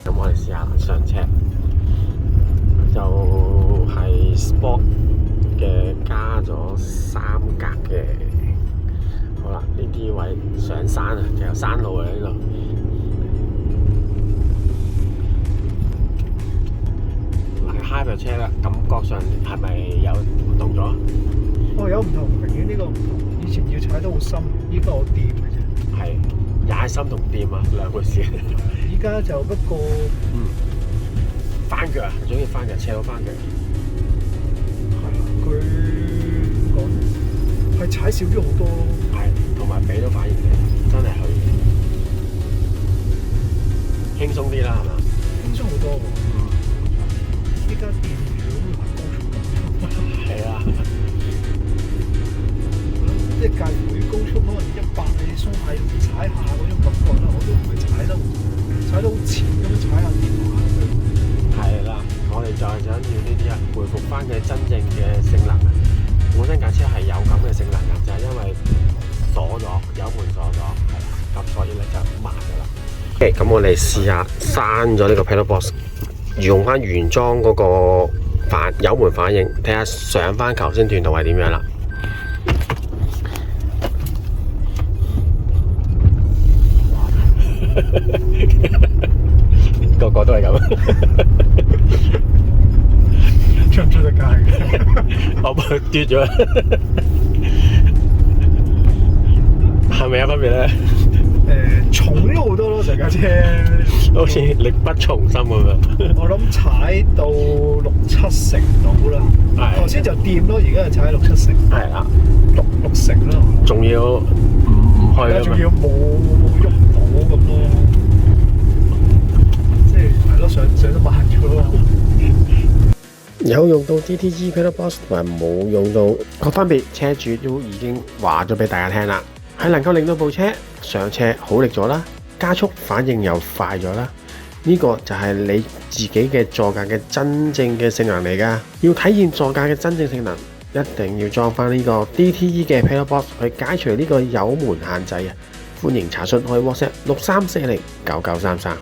咁我哋試下上車，就係 Sport 嘅加咗3格嘅。好啦，呢啲位上山啊，其實山路嚟呢度。嗱，Hybrid車啦，感覺上係咪有唔同咗？哦，有唔同，明顯呢個唔同。以前要踩得好深，依家我掂嘅啫。係踩深同掂啊，兩回事。依家就不過翻腳啊，總之翻腳，車到翻腳。係佢點講咧？係踩少咗好多咯。係，同埋俾到反應嘅，真係去輕鬆啲啦，係嘛？輕鬆好多喎。依家掂住好似行高速咁。係啊。即係介乎於高速可能100你鬆下踩下嗰種感覺啦，我都唔係踩得好前咁樣踩下電話咁樣。係啦，我哋就係想要呢啲啊，回復翻佢真正嘅性能。本身架車係有咁嘅性能嘅，就係因為鎖咗油門鎖咗，係啦，咁所以咧就慢咗啦。OK，咁我哋試下刪咗呢個 pedal box， 用翻原裝嗰個油門反應，睇下上翻頭先段度係點樣啦。個個都係咁，出唔出得街嘅？我幫佢嘟咗，係咪有分別咧？重咗好多咯，成架車，好似力不從心咁樣。我諗踩到6-7成到啦。頭先就掂咯，而家就踩6-7成。係啦，6成啦。仲要唔去啊？仲要冇喐唔到咁咯。即係係咯，上得慢咗咯。有用到 DTE Pedal Box 同埋冇用到個分別，車主都已經話咗俾大家聽啦。係能夠令到部車上車好力咗啦，加速反應又快咗啦。呢個就係你自己嘅座駕嘅真正嘅性能嚟㗎。要體驗座駕嘅真正性能，一定要裝翻呢個 DTE 嘅 Pedal Box 去解除呢個油門限制啊！歡迎查詢，可以 WhatsApp 63409933。